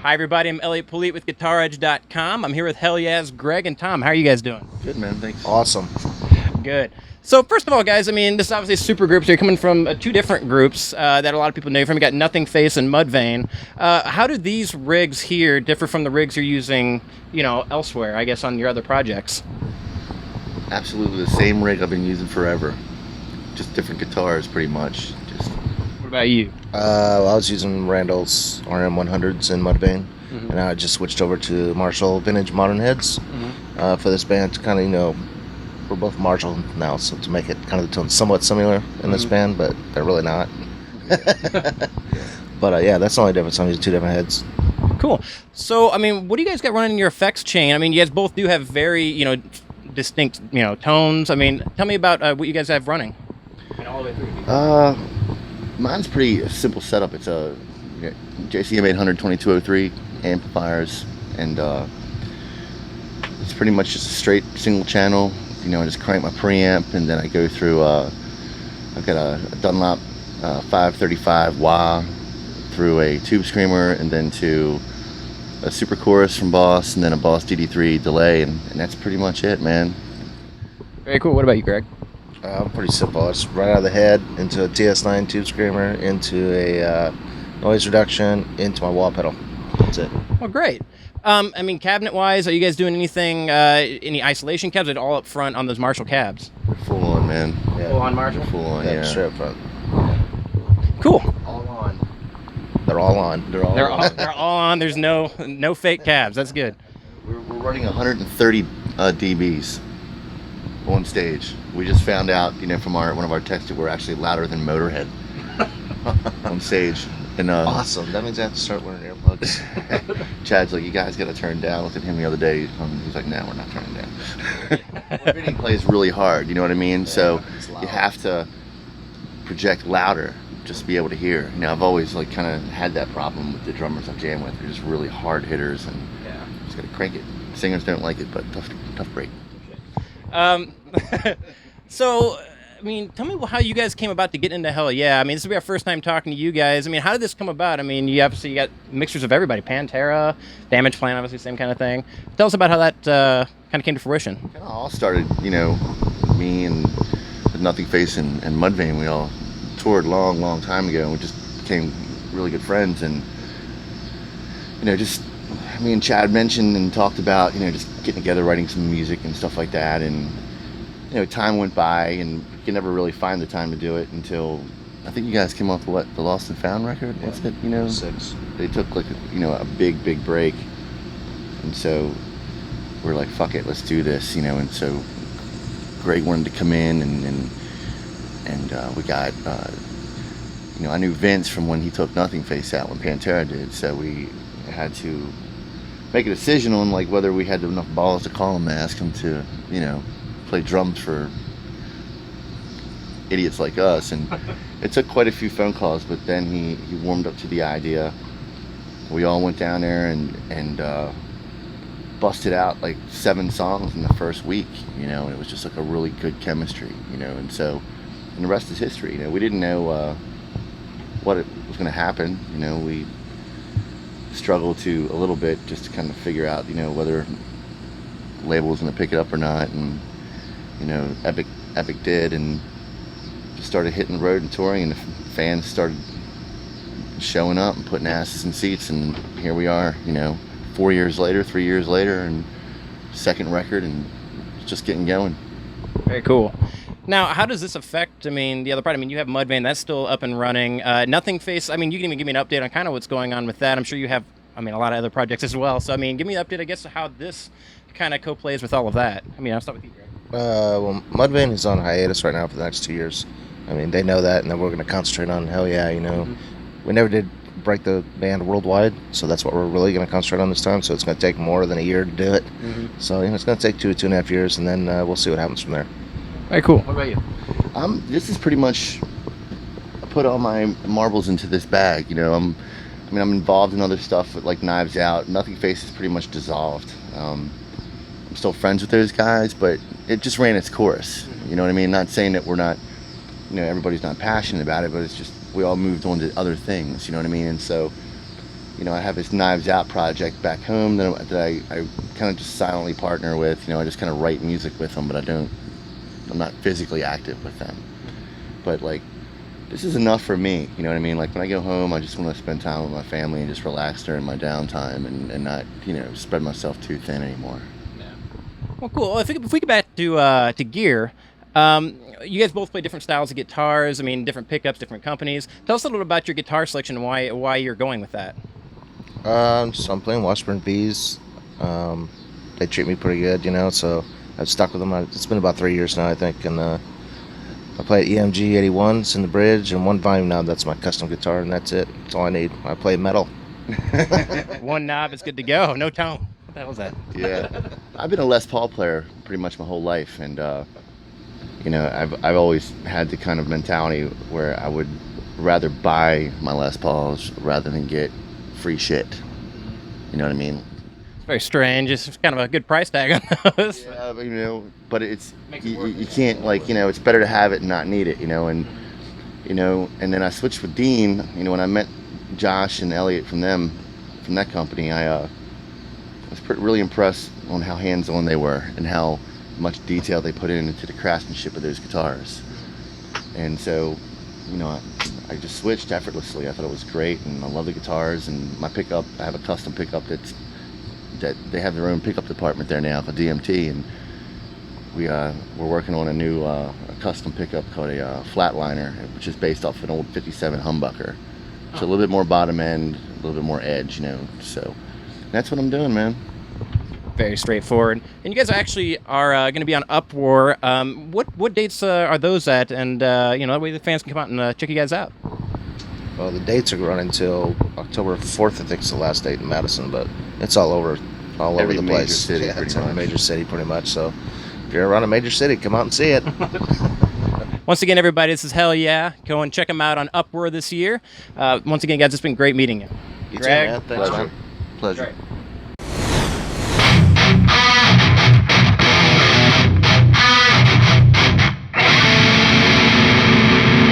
Hi, everybody. I'm Elliott Politte with GuitarEdge.com. I'm here with Hellyeah's Greg and Tom. How are you guys doing? Good, man. Thanks. Awesome. Good. So first of all, guys, I mean, this is obviously a super group. So you're coming from two different groups that a lot of people know you from. You got Nothingface and Mudvayne. How do these rigs here differ from the rigs you're using, elsewhere, I guess, on your other projects? Absolutely the same rig I've been using forever. Just different guitars, pretty much. What about you? I was using Randall's RM100s in Mudvayne, and I just switched over to Marshall Vintage Modern Heads for this band to kind of, we're both Marshall now, so to make it kind of the tone somewhat similar in this band, but they're really not. But yeah, that's the only difference. I'm using two different heads. Cool. So, I mean, what do you guys got running in your effects chain? I mean, you guys both do have very, distinct, tones. I mean, tell me about what you guys have running. All the way through. Mine's pretty simple setup. It's a JCM 800 2203 amplifiers, and it's pretty much just a straight single channel. I just crank my preamp, and then I go through. I've got a Dunlop 535 wah through a tube screamer, and then to a super chorus from Boss, and then a Boss DD3 delay, and that's pretty much it, man. Very cool. What about you, Greg? Pretty simple. It's right out of the head into a TS9 tube screamer, into a noise reduction, into my wall pedal. That's it. Well, great. I mean, cabinet-wise, are you guys doing anything, any isolation cabs, or all up front on those Marshall cabs? Full on, man. Yeah. Full on Marshall? Full on, Yeah, yeah. straight up front. Cool. All on. They're all on. They're all on. There's no fake cabs. That's good. We're running 130 dBs on stage. We just found out, from one of our texts, we're actually louder than Motorhead on stage. And Awesome. That means I have to start wearing earplugs. Chad's like, you guys got to turn down. I looked at him the other day. He's like, no, we're not turning down. Vinny plays really hard, you know what I mean? So you have to project louder just to be able to hear. I've always kind of had that problem with the drummers I've jammed with. They're just really hard hitters, and just got to crank it. Singers don't like it, but tough break. So, I mean, tell me how you guys came about to get into Hellyeah. I mean, this will be our first time talking to you guys. I mean, how did this come about? I mean, you got mixtures of everybody. Pantera, Damage Plan, obviously, same kind of thing. Tell us about how that kind of came to fruition. It all started, me and Nothingface and Mudvayne, we all toured long time ago, and we just became really good friends. And, just me and Chad mentioned and talked about, just getting together, writing some music and stuff like that. And, time went by, and you could never really find the time to do it until I think you guys came off the Lost and Found record. What's it? 6. They took a big break, and so we're like, fuck it, let's do this, And so Greg wanted to come in, and we got I knew Vince from when he took Nothingface out when Pantera did, so we had to make a decision on whether we had enough balls to call him and ask him to play drums for idiots like us. And it took quite a few phone calls, but then he warmed up to the idea. We all went down there and busted out 7 songs in the first week, and it was just a really good chemistry, and so, and the rest is history. We didn't know what it was going to happen. We struggled a little bit just to kind of figure out whether label was going to pick it up or not, and Epic did, and just started hitting the road and touring, and the fans started showing up and putting asses in seats, and here we are 3 years later, and second record, and just getting going. Very cool. Now, how does this affect, the other part? You have Mudvayne, that's still up and running. Nothingface, you can even give me an update on kind of what's going on with that. I'm sure you have, a lot of other projects as well. So, give me an update, I guess, of how this kind of co-plays with all of that. I'll start with you, Greg. Well, Mudvayne is on hiatus right now for the next 2 years. They know that, and then we're going to concentrate on Hellyeah, We never did break the band worldwide, so that's what we're really going to concentrate on this time. So it's going to take more than a year to do it. So it's going to take 2.5 years, and then we'll see what happens from there. Very cool. What about you? This is pretty much, I put all my marbles into this bag. I'm involved in other stuff with Knives Out. Nothingface is pretty much dissolved. I'm still friends with those guys, but it just ran its course. You know what I mean? Not saying that we're not, everybody's not passionate about it, but it's just we all moved on to other things. You know what I mean? And so I have this Knives Out project back home that I kind of just silently partner with. I just kind of write music with them, but I'm not physically active with them. But like, this is enough for me. You know what I mean? Like when I go home, I just want to spend time with my family and just relax during my downtime and not, spread myself too thin anymore. Yeah. Well, cool. If we get back to gear, you guys both play different styles of guitars. I mean, different pickups, different companies. Tell us a little bit about your guitar selection and why you're going with that. So I'm playing Washburn Bees. They treat me pretty good, so I've stuck with them. It's been about 3 years now, I think, and I play EMG 81s in the bridge and one volume knob. That's my custom guitar, and that's it. That's all I need. I play metal. One knob is good to go. No tone. What the hell was that? Yeah, I've been a Les Paul player pretty much my whole life, and I've always had the kind of mentality where I would rather buy my Les Pauls rather than get free shit. You know what I mean? It's very strange. It's kind of a good price tag on those. Yeah, but it's you can't, like, it's better to have it and not need it, and then I switched with Dean. When I met Josh and Elliott from that company, I was really impressed on how hands-on they were and how much detail they put into the craftsmanship of those guitars. And so, I just switched effortlessly. I thought it was great, and I love the guitars. And my pickup, I have a custom pickup that they have their own pickup department there now, a DMT, and we're working on a new a custom pickup called a Flatliner, which is based off an old '57 humbucker. So a little bit more bottom end, a little bit more edge, So that's what I'm doing, man. Very straightforward. And you guys actually are going to be on Uproar. What dates are those at? And that way the fans can come out and check you guys out. Well, the dates are running until October 4th. I think is the last date in Madison, but it's all over Every the major place. city, Yeah, pretty it's in a much. major city pretty much. So if you're around a major city, come out and see it. Once again, everybody, this is Hellyeah. Go and check them out on Uproar this year. Once again, guys, it's been great meeting you. You too, Greg, man. Thanks, Pleasure. man. Pleasure. Great.